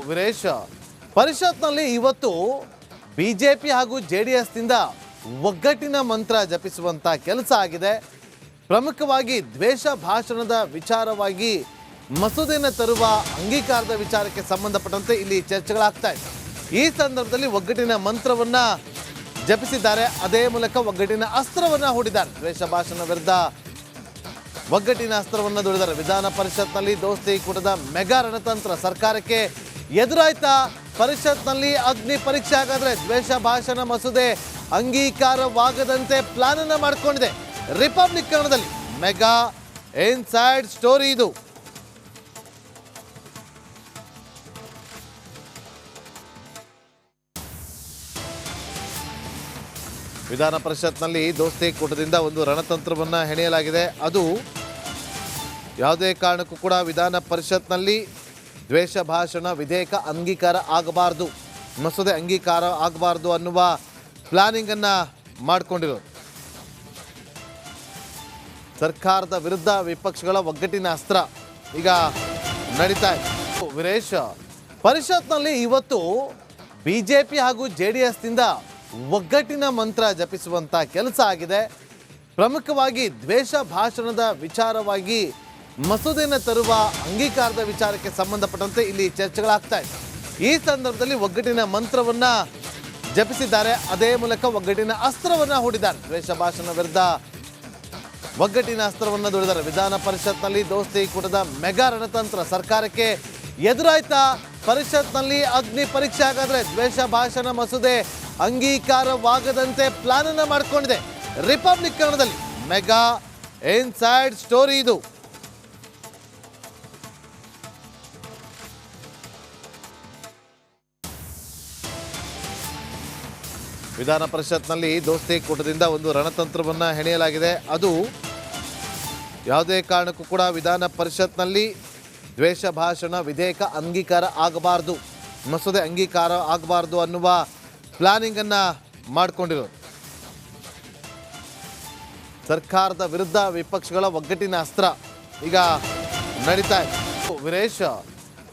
ವೀರೇಶ್, ಪರಿಷತ್ನಲ್ಲಿ ಇವತ್ತು ಬಿಜೆಪಿ ಹಾಗೂ ಜೆಡಿಎಸ್ ನಿಂದ ಒಗ್ಗಟ್ಟಿನ ಮಂತ್ರ ಜಪಿಸುವಂತ ಕೆಲಸ ಆಗಿದೆ. ಪ್ರಮುಖವಾಗಿ ದ್ವೇಷ ಭಾಷಣದ ವಿಚಾರವಾಗಿ ಮಸೂದೆಯನ್ನು ತರುವ ಅಂಗೀಕಾರದ ವಿಚಾರಕ್ಕೆ ಸಂಬಂಧಪಟ್ಟಂತೆ ಇಲ್ಲಿ ಚರ್ಚೆಗಳಾಗ್ತಾ ಇದೆ. ಈ ಸಂದರ್ಭದಲ್ಲಿ ಒಗ್ಗಟ್ಟಿನ ಮಂತ್ರವನ್ನ ಜಪಿಸಿದ್ದಾರೆ. ಅದೇ ಮೂಲಕ ಒಗ್ಗಟ್ಟಿನ ಅಸ್ತ್ರವನ್ನ ಹೂಡಿದ್ದಾರೆ. ದ್ವೇಷ ಭಾಷಣ ವಿರುದ್ಧ ಒಗ್ಗಟ್ಟಿನ ಅಸ್ತ್ರವನ್ನು ದುಡಿದ್ದಾರೆ. ವಿಧಾನ ಪರಿಷತ್ನಲ್ಲಿ ದೋಸ್ತಿ ಕೂಟದ ಮೆಗಾ ರಣತಂತ್ರ ಸರ್ಕಾರಕ್ಕೆ ಎದುರಾಯ್ತಾ? ಪರಿಷತ್ನಲ್ಲಿ ಅಗ್ನಿ ಪರೀಕ್ಷೆ ಹಾಗಾದ್ರೆ ದ್ವೇಷ ಭಾಷಣ ಮಸೂದೆ ಅಂಗೀಕಾರವಾಗದಂತೆ ಪ್ಲಾನ್ ಅನ್ನ ಮಾಡಿಕೊಂಡಿದೆ. ರಿಪಬ್ಲಿಕ್ ಕನ್ನಡದಲ್ಲಿ ಮೆಗಾ ಇನ್ಸೈಡ್ ಸ್ಟೋರಿ ಇದು. ವಿಧಾನ ಪರಿಷತ್ನಲ್ಲಿ ದೋಸ್ತಿ ಕೂಟದಿಂದ ಒಂದು ರಣತಂತ್ರವನ್ನ ಹೆಣೆಯಲಾಗಿದೆ. ಅದು ಯಾವುದೇ ಕಾರಣಕ್ಕೂ ಕೂಡ ವಿಧಾನ ಪರಿಷತ್ನಲ್ಲಿ ದ್ವೇಷ ಭಾಷಣ ವಿಧೇಯಕ ಅಂಗೀಕಾರ ಆಗಬಾರ್ದು, ಮಸೂದೆ ಅಂಗೀಕಾರ ಆಗಬಾರ್ದು ಅನ್ನುವ ಪ್ಲಾನಿಂಗ್ ಅನ್ನ ಮಾಡಿಕೊಂಡಿರೋದು. ಸರ್ಕಾರದ ವಿರುದ್ಧ ವಿಪಕ್ಷಗಳ ಒಗ್ಗಟ್ಟಿನ ಅಸ್ತ್ರ ಈಗ ನಡೀತಾ ಇದೆ. ವೀರೇಶ್, ಪರಿಷತ್ನಲ್ಲಿ ಇವತ್ತು ಬಿಜೆಪಿ ಹಾಗೂ ಜೆಡಿಎಸ್ ನಿಂದ ಒಗ್ಗಟ್ಟಿನ ಮಂತ್ರ ಜಪಿಸುವಂತ ಕೆಲಸ ಆಗಿದೆ. ಪ್ರಮುಖವಾಗಿ ದ್ವೇಷ ಭಾಷಣದ ವಿಚಾರವಾಗಿ ಮಸೂದೆಯನ್ನು ತರುವ ಅಂಗೀಕಾರದ ವಿಚಾರಕ್ಕೆ ಸಂಬಂಧಪಟ್ಟಂತೆ ಇಲ್ಲಿ ಚರ್ಚೆಗಳಾಗ್ತಾ ಇದೆ. ಈ ಸಂದರ್ಭದಲ್ಲಿ ಒಗ್ಗಟ್ಟಿನ ಮಂತ್ರವನ್ನ ಜಪಿಸಿದ್ದಾರೆ. ಅದೇ ಮೂಲಕ ಒಗ್ಗಟ್ಟಿನ ಅಸ್ತ್ರವನ್ನ ಹೂಡಿದ್ದಾರೆ. ದ್ವೇಷ ಭಾಷಣ ವಿರುದ್ಧ ಒಗ್ಗಟ್ಟಿನ ಅಸ್ತ್ರವನ್ನ ದುಡಿದ್ದಾರೆ. ವಿಧಾನ ಪರಿಷತ್ನಲ್ಲಿ ದೋಸ್ತಿ ಕೂಟದ ಮೆಗಾ ರಣತಂತ್ರ ಸರ್ಕಾರಕ್ಕೆ ಎದುರಾಯ್ತಾ? ಪರಿಷತ್ನಲ್ಲಿ ಅಗ್ನಿ ಪರೀಕ್ಷೆ ಹಾಗಾದ್ರೆ ದ್ವೇಷ ಭಾಷಣ ಮಸೂದೆ ಅಂಗೀಕಾರವಾಗದಂತೆ ಪ್ಲಾನ್ ಅನ್ನ ಮಾಡಿಕೊಂಡಿದೆ. ರಿಪಬ್ಲಿಕ್ ಕನ್ನಡದಲ್ಲಿ ಮೆಗಾ ಇನ್ಸೈಡ್ ಸ್ಟೋರಿ ಇದು. ವಿಧಾನ ಪರಿಷತ್ನಲ್ಲಿ ದೋಸ್ತಿ ಕೂಟದಿಂದ ಒಂದು ರಣತಂತ್ರವನ್ನ ಹೆಣೆಯಲಾಗಿದೆ. ಅದು ಯಾವುದೇ ಕಾರಣಕ್ಕೂ ಕೂಡ ವಿಧಾನ ಪರಿಷತ್ನಲ್ಲಿ ದ್ವೇಷ ಭಾಷಣ ವಿಧೇಯಕ ಅಂಗೀಕಾರ ಆಗಬಾರ್ದು, ಮಸೂದೆ ಅಂಗೀಕಾರ ಆಗಬಾರ್ದು ಅನ್ನುವ ಪ್ಲಾನಿಂಗ್ ಅನ್ನ ಮಾಡಿಕೊಂಡಿರೋದು. ಸರ್ಕಾರದ ವಿರುದ್ಧ ವಿಪಕ್ಷಗಳ ಒಗ್ಗಟ್ಟಿನ ಅಸ್ತ್ರ ಈಗ ನಡೀತಾ ಇದೆ. ವೀರೇಶ್,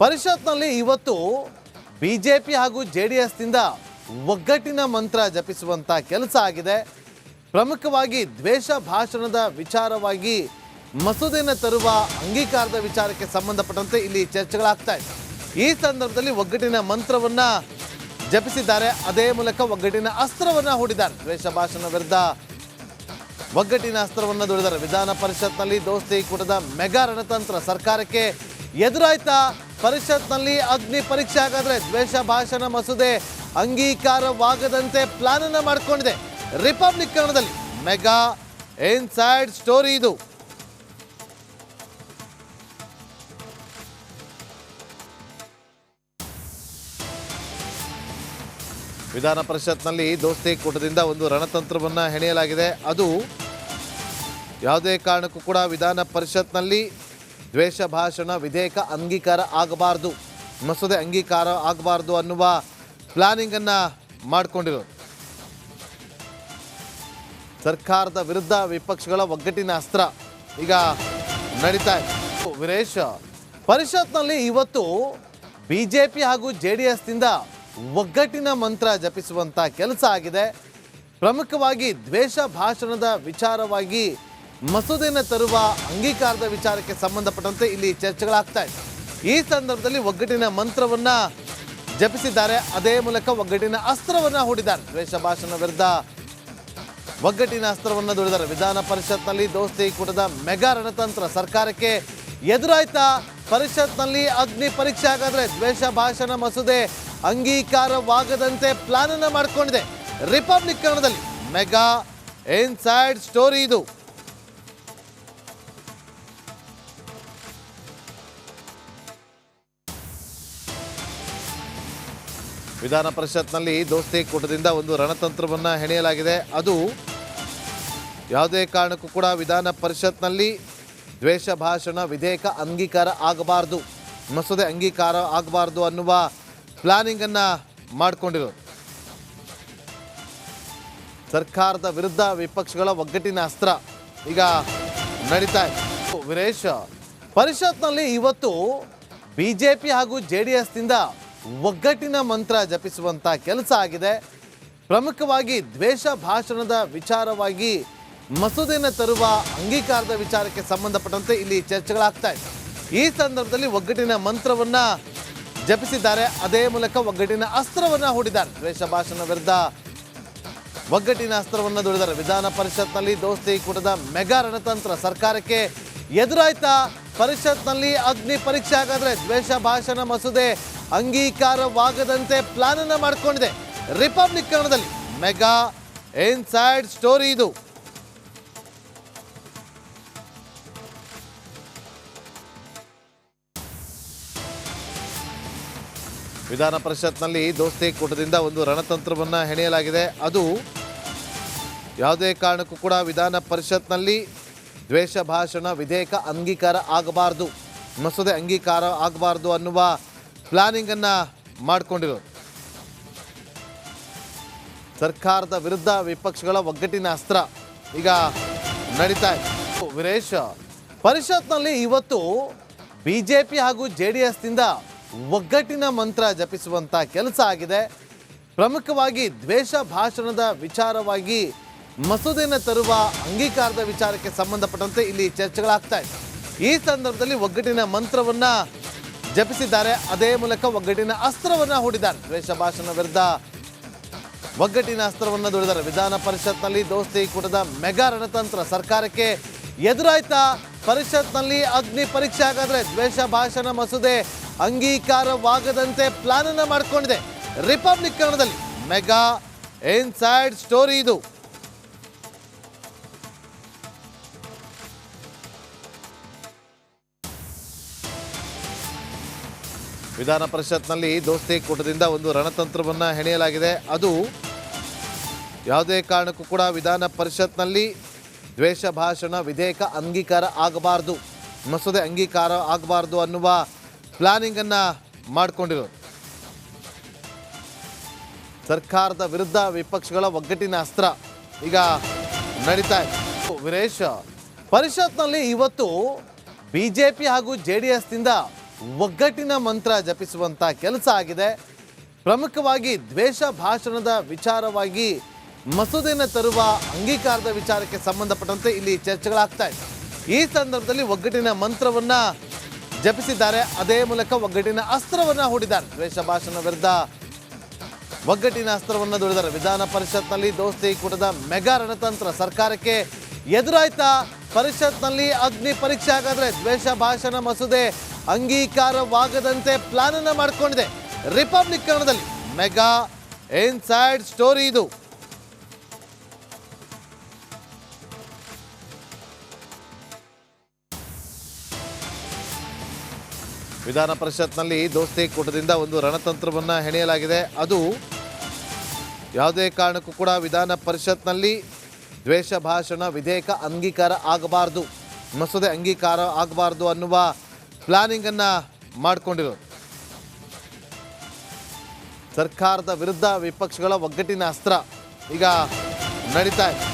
ಪರಿಷತ್ನಲ್ಲಿ ಇವತ್ತು ಬಿಜೆಪಿ ಹಾಗೂ ಜೆಡಿಎಸ್ ನಿಂದ ಒಗ್ಗಟ್ಟಿನ ಮಂತ್ರ ಜಪಿಸುವಂತ ಕೆಲಸ ಆಗಿದೆ. ಪ್ರಮುಖವಾಗಿ ದ್ವೇಷ ಭಾಷಣದ ವಿಚಾರವಾಗಿ ಮಸೂದೆಯನ್ನು ತರುವ ಅಂಗೀಕಾರದ ವಿಚಾರಕ್ಕೆ ಸಂಬಂಧಪಟ್ಟಂತೆ ಇಲ್ಲಿ ಚರ್ಚೆಗಳಾಗ್ತಾ ಇದೆ. ಈ ಸಂದರ್ಭದಲ್ಲಿ ಒಗ್ಗಟ್ಟಿನ ಮಂತ್ರವನ್ನ ಜಪಿಸಿದ್ದಾರೆ. ಅದೇ ಮೂಲಕ ಒಗ್ಗಟ್ಟಿನ ಅಸ್ತ್ರವನ್ನ ಹೂಡಿದ್ದಾರೆ. ದ್ವೇಷ ಭಾಷಣ ವಿರುದ್ಧ ಒಗ್ಗಟ್ಟಿನ ಅಸ್ತ್ರವನ್ನ ದುಡಿದ್ದಾರೆ. ವಿಧಾನ ಪರಿಷತ್ನಲ್ಲಿ ದೋಸ್ತಿ ಕೂಟದ ಮೆಗಾ ರಣತಂತ್ರ ಸರ್ಕಾರಕ್ಕೆ ಎದುರಾಯ್ತಾ? ಪರಿಷತ್ನಲ್ಲಿ ಅಗ್ನಿ ಪರೀಕ್ಷೆ ಹಾಗಾದ್ರೆ ದ್ವೇಷ ಭಾಷಣ ಮಸೂದೆ ಅಂಗೀಕಾರವಾಗದಂತೆ ಪ್ಲಾನ್ ಅನ್ನ ಮಾಡಿಕೊಂಡಿದೆ. ರಿಪಬ್ಲಿಕ್ ಕನ್ನಡದಲ್ಲಿ ಮೆಗಾ ಇನ್ಸೈಡ್ ಸ್ಟೋರಿ ಇದು. ವಿಧಾನ ಪರಿಷತ್ನಲ್ಲಿ ದೋಸ್ತಿ ಕೂಟದಿಂದ ಒಂದು ರಣತಂತ್ರವನ್ನ ಹೆಣೆಯಲಾಗಿದೆ. ಅದು ಯಾವುದೇ ಕಾರಣಕ್ಕೂ ಕೂಡ ವಿಧಾನ ಪರಿಷತ್ನಲ್ಲಿ ದ್ವೇಷ ಭಾಷಣ ವಿಧೇಯಕ ಅಂಗೀಕಾರ ಆಗಬಾರ್ದು, ಮಸೂದೆ ಅಂಗೀಕಾರ ಆಗಬಾರ್ದು ಅನ್ನುವ ಪ್ಲಾನಿಂಗ್ ಅನ್ನ ಮಾಡಿಕೊಂಡಿರೋದು. ಸರ್ಕಾರದ ವಿರುದ್ಧ ವಿಪಕ್ಷಗಳ ಒಗ್ಗಟ್ಟಿನ ಅಸ್ತ್ರ ಈಗ ನಡೀತಾ ಇದೆ. ವೀರೇಶ್, ಪರಿಷತ್ನಲ್ಲಿ ಇವತ್ತು ಬಿಜೆಪಿ ಹಾಗೂ ಜೆಡಿಎಸ್ ನಿಂದ ಒಗ್ಗಟ್ಟಿನ ಮಂತ್ರ ಜಪಿಸುವಂತ ಕೆಲಸ ಆಗಿದೆ. ಪ್ರಮುಖವಾಗಿ ದ್ವೇಷ ಭಾಷಣದ ವಿಚಾರವಾಗಿ ಮಸೂದೆಯನ್ನು ತರುವ ಅಂಗೀಕಾರದ ವಿಚಾರಕ್ಕೆ ಸಂಬಂಧಪಟ್ಟಂತೆ ಇಲ್ಲಿ ಚರ್ಚೆಗಳಾಗ್ತಾ ಇದೆ. ಈ ಸಂದರ್ಭದಲ್ಲಿ ಒಗ್ಗಟ್ಟಿನ ಮಂತ್ರವನ್ನ ಜಪಿಸಿದ್ದಾರೆ. ಅದೇ ಮೂಲಕ ಒಗ್ಗಟ್ಟಿನ ಅಸ್ತ್ರವನ್ನ ಹೂಡಿದ್ದಾರೆ. ದ್ವೇಷ ಭಾಷಣ ವಿರುದ್ಧ ಒಗ್ಗಟ್ಟಿನ ಅಸ್ತ್ರವನ್ನ ದುಡಿದ್ದಾರೆ. ವಿಧಾನ ಪರಿಷತ್ನಲ್ಲಿ ದೋಸ್ತಿ ಕೂಟದ ಮೆಗಾ ರಣತಂತ್ರ ಸರ್ಕಾರಕ್ಕೆ ಎದುರಾಯ್ತಾ? ಪರಿಷತ್ನಲ್ಲಿ ಅಗ್ನಿ ಪರೀಕ್ಷೆ ಹಾಗಾದ್ರೆ ದ್ವೇಷ ಭಾಷಣ ಮಸೂದೆ ಅಂಗೀಕಾರವಾಗದಂತೆ ಪ್ಲಾನ್ ಅನ್ನ ಮಾಡಿಕೊಂಡಿದೆ. ರಿಪಬ್ಲಿಕ್ ಕನ್ನಡದಲ್ಲಿ ಮೆಗಾ ಇನ್ಸೈಡ್ ಸ್ಟೋರಿ ಇದು. ವಿಧಾನ ಪರಿಷತ್ನಲ್ಲಿ ದೋಸ್ತಿ ಕೂಟದಿಂದ ಒಂದು ರಣತಂತ್ರವನ್ನ ಹೆಣೆಯಲಾಗಿದೆ. ಅದು ಯಾವುದೇ ಕಾರಣಕ್ಕೂ ಕೂಡ ವಿಧಾನ ಪರಿಷತ್ನಲ್ಲಿ ದ್ವೇಷ ಭಾಷಣ ವಿಧೇಯಕ ಅಂಗೀಕಾರ ಆಗಬಾರ್ದು, ಮಸೂದೆ ಅಂಗೀಕಾರ ಆಗಬಾರ್ದು ಅನ್ನುವ ಪ್ಲಾನಿಂಗ್ ಅನ್ನ ಮಾಡಿಕೊಂಡಿರೋದು. ಸರ್ಕಾರದ ವಿರುದ್ಧ ವಿಪಕ್ಷಗಳ ಒಗ್ಗಟ್ಟಿನ ಅಸ್ತ್ರ ಈಗ ನಡೀತಾ ಇದೆ. ವೀರೇಶ್, ಪರಿಷತ್ನಲ್ಲಿ ಇವತ್ತು ಬಿಜೆಪಿ ಹಾಗೂ ಜೆಡಿಎಸ್ ನಿಂದ ಒಗ್ಗಟ್ಟಿನ ಮಂತ್ರ ಜಪಿಸುವಂತ ಕೆಲಸ ಆಗಿದೆ. ಪ್ರಮುಖವಾಗಿ ದ್ವೇಷ ಭಾಷಣದ ವಿಚಾರವಾಗಿ ಮಸೂದೆಯನ್ನು ತರುವ ಅಂಗೀಕಾರದ ವಿಚಾರಕ್ಕೆ ಸಂಬಂಧಪಟ್ಟಂತೆ ಇಲ್ಲಿ ಚರ್ಚೆಗಳಾಗ್ತಾ ಇದೆ. ಈ ಸಂದರ್ಭದಲ್ಲಿ ಒಗ್ಗಟ್ಟಿನ ಮಂತ್ರವನ್ನ ಜಪಿಸಿದ್ದಾರೆ. ಅದೇ ಮೂಲಕ ಒಗ್ಗಟ್ಟಿನ ಅಸ್ತ್ರವನ್ನ ಹೂಡಿದ್ದಾರೆ. ದ್ವೇಷ ಭಾಷಣ ವಿರುದ್ಧ ಒಗ್ಗಟ್ಟಿನ ಅಸ್ತ್ರವನ್ನು ದುಡಿದ್ದಾರೆ. ವಿಧಾನ ಪರಿಷತ್ನಲ್ಲಿ ದೋಸ್ತಿ ಕೂಟದ ಮೆಗಾ ರಣತಂತ್ರ ಸರ್ಕಾರಕ್ಕೆ ಎದುರಾಯ್ತಾ? ಪರಿಷತ್ನಲ್ಲಿ ಅಗ್ನಿ ಪರೀಕ್ಷೆ ಹಾಗಾದ್ರೆ ದ್ವೇಷ ಭಾಷಣ ಮಸೂದೆ ಅಂಗೀಕಾರವಾಗದಂತೆ ಪ್ಲಾನ್ ಅನ್ನ ಮಾಡಿಕೊಂಡಿದೆ. ರಿಪಬ್ಲಿಕ್ ಕನ್ನಡದಲ್ಲಿ ಮೆಗಾ ಇನ್ಸೈಡ್ ಸ್ಟೋರಿ ಇದು. ವಿಧಾನ ಪರಿಷತ್ನಲ್ಲಿ ದೋಸ್ತಿ ಕೂಟದಿಂದ ಒಂದು ರಣತಂತ್ರವನ್ನು ಹೆಣೆಯಲಾಗಿದೆ. ಅದು ಯಾವುದೇ ಕಾರಣಕ್ಕೂ ಕೂಡ ವಿಧಾನ ಪರಿಷತ್ನಲ್ಲಿ ದ್ವೇಷ ಭಾಷಣ ವಿಧೇಯಕ ಅಂಗೀಕಾರ ಆಗಬಾರ್ದು, ಮಸೂದೆ ಅಂಗೀಕಾರ ಆಗಬಾರ್ದು ಅನ್ನುವ ಪ್ಲಾನಿಂಗನ್ನು ಮಾಡಿಕೊಂಡಿರೋದು. ಸರ್ಕಾರದ ವಿರುದ್ಧ ವಿಪಕ್ಷಗಳ ಒಗ್ಗಟ್ಟಿನ ಅಸ್ತ್ರ ಈಗ ನಡೀತಾ ಇದೆ. ವೀರೇಶ್, ಪರಿಷತ್ನಲ್ಲಿ ಇವತ್ತು ಬಿಜೆಪಿ ಹಾಗೂ JDSನಿಂದ ಒಗ್ಗಟ್ಟಿನ ಮಂತ್ರ ಜಪಿಸುವಂತ ಕೆಲಸ ಆಗಿದೆ. ಪ್ರಮುಖವಾಗಿ ದ್ವೇಷ ಭಾಷಣದ ವಿಚಾರವಾಗಿ ಮಸೂದೆಯನ್ನು ತರುವ ಅಂಗೀಕಾರದ ವಿಚಾರಕ್ಕೆ ಸಂಬಂಧಪಟ್ಟಂತೆ ಇಲ್ಲಿ ಚರ್ಚೆಗಳಾಗ್ತಾ ಇದೆ. ಈ ಸಂದರ್ಭದಲ್ಲಿ ಒಗ್ಗಟ್ಟಿನ ಮಂತ್ರವನ್ನ ಜಪಿಸಿದ್ದಾರೆ. ಅದೇ ಮೂಲಕ ಒಗ್ಗಟ್ಟಿನ ಅಸ್ತ್ರವನ್ನ ಹೂಡಿದ್ದಾರೆ. ದ್ವೇಷ ಭಾಷಣ ವಿರುದ್ಧ ಒಗ್ಗಟ್ಟಿನ ಅಸ್ತ್ರವನ್ನು ದುಡಿದ್ದಾರೆ. ವಿಧಾನ ಪರಿಷತ್ನಲ್ಲಿ ದೋಸ್ತಿ ಕೂಟದ ಮೆಗಾ ರಣತಂತ್ರ ಸರ್ಕಾರಕ್ಕೆ ಎದುರಾಯ್ತಾ? ಪರಿಷತ್ನಲ್ಲಿ ಅಗ್ನಿ ಪರೀಕ್ಷೆ ಹಾಗಾದ್ರೆ ದ್ವೇಷ ಭಾಷಣ ಮಸೂದೆ ಅಂಗೀಕಾರವಾಗದಂತೆ ಪ್ಲಾನ್ ಅನ್ನ ಮಾಡಿಕೊಂಡಿದೆ. ರಿಪಬ್ಲಿಕ್ ಕನ್ನಡದಲ್ಲಿ ಮೆಗಾ ಇನ್ಸೈಡ್ ಸ್ಟೋರಿ ಇದು. ವಿಧಾನ ಪರಿಷತ್ನಲ್ಲಿ ದೋಸ್ತಿ ಕೂಟದಿಂದ ಒಂದು ರಣತಂತ್ರವನ್ನು ಹೆಣೆಯಲಾಗಿದೆ. ಅದು ಯಾವುದೇ ಕಾರಣಕ್ಕೂ ಕೂಡ ವಿಧಾನ ಪರಿಷತ್ನಲ್ಲಿ ದ್ವೇಷ ಭಾಷಣ ವಿಧೇಯಕ ಅಂಗೀಕಾರ ಆಗಬಾರ್ದು, ಮಸೂದೆ ಅಂಗೀಕಾರ ಆಗಬಾರ್ದು ಅನ್ನುವ ಪ್ಲಾನಿಂಗನ್ನು ಮಾಡಿಕೊಂಡಿರೋದು. ಸರ್ಕಾರದ ವಿರುದ್ಧ ವಿಪಕ್ಷಗಳ ಒಗ್ಗಟ್ಟಿನ ಅಸ್ತ್ರ ಈಗ ನಡೀತಾ ಇದೆ. ವೀರೇಶ್, ಪರಿಷತ್ನಲ್ಲಿ ಇವತ್ತು ಬಿಜೆಪಿ ಹಾಗೂ JDSನಿಂದ ಒಗ್ಗಟ್ಟಿನ ಮಂತ್ರ ಜಪಿಸುವಂತ ಕೆಲಸ ಆಗಿದೆ. ಪ್ರಮುಖವಾಗಿ ದ್ವೇಷ ಭಾಷಣದ ವಿಚಾರವಾಗಿ ಮಸೂದೆಯನ್ನು ತರುವ ಅಂಗೀಕಾರದ ವಿಚಾರಕ್ಕೆ ಸಂಬಂಧಪಟ್ಟಂತೆ ಇಲ್ಲಿ ಚರ್ಚೆಗಳಾಗ್ತಾ ಇದೆ. ಈ ಸಂದರ್ಭದಲ್ಲಿ ಒಗ್ಗಟ್ಟಿನ ಮಂತ್ರವನ್ನ ಜಪಿಸಿದ್ದಾರೆ. ಅದೇ ಮೂಲಕ ಒಗ್ಗಟ್ಟಿನ ಅಸ್ತ್ರವನ್ನ ಹೂಡಿದ್ದಾರೆ. ದ್ವೇಷ ಭಾಷಣ ವಿರುದ್ಧ ಒಗ್ಗಟ್ಟಿನ ಅಸ್ತ್ರವನ್ನು ದುಡಿದ್ದಾರೆ. ವಿಧಾನ ಪರಿಷತ್ನಲ್ಲಿ ದೋಸ್ತಿ ಕೂಟದ ಮೆಗಾ ರಣತಂತ್ರ ಸರ್ಕಾರಕ್ಕೆ ಎದುರಾಯ್ತಾ? ಪರಿಷತ್ನಲ್ಲಿ ಅಗ್ನಿ ಪರೀಕ್ಷೆ ಹಾಗಾದ್ರೆ ದ್ವೇಷ ಭಾಷಣ ಮಸೂದೆ ಅಂಗೀಕಾರವಾಗದಂತೆ ಪ್ಲಾನ್ ಅನ್ನ ಮಾಡಿಕೊಂಡಿದೆ. ರಿಪಬ್ಲಿಕ್ ಕನ್ನಡದಲ್ಲಿ ಮೆಗಾ ಇನ್ಸೈಡ್ ಸ್ಟೋರಿ ಇದು. ವಿಧಾನ ಪರಿಷತ್ನಲ್ಲಿ ದೋಸ್ತಿ ಕೂಟದಿಂದ ಒಂದು ರಣತಂತ್ರವನ್ನು ಹೆಣೆಯಲಾಗಿದೆ. ಅದು ಯಾವುದೇ ಕಾರಣಕ್ಕೂ ಕೂಡ ವಿಧಾನ ಪರಿಷತ್ನಲ್ಲಿ ದ್ವೇಷ ಭಾಷಣ ವಿಧೇಯಕ ಅಂಗೀಕಾರ ಆಗಬಾರ್ದು, ಮಸೂದೆ ಅಂಗೀಕಾರ ಆಗಬಾರ್ದು ಅನ್ನುವ ಪ್ಲಾನಿಂಗನ್ನು ಮಾಡಿಕೊಂಡಿರೋದು. ಸರ್ಕಾರದ ವಿರುದ್ಧ ವಿಪಕ್ಷಗಳ ಒಗ್ಗಟ್ಟಿನ ಅಸ್ತ್ರ ಈಗ ನಡೀತಾ ಇದೆ.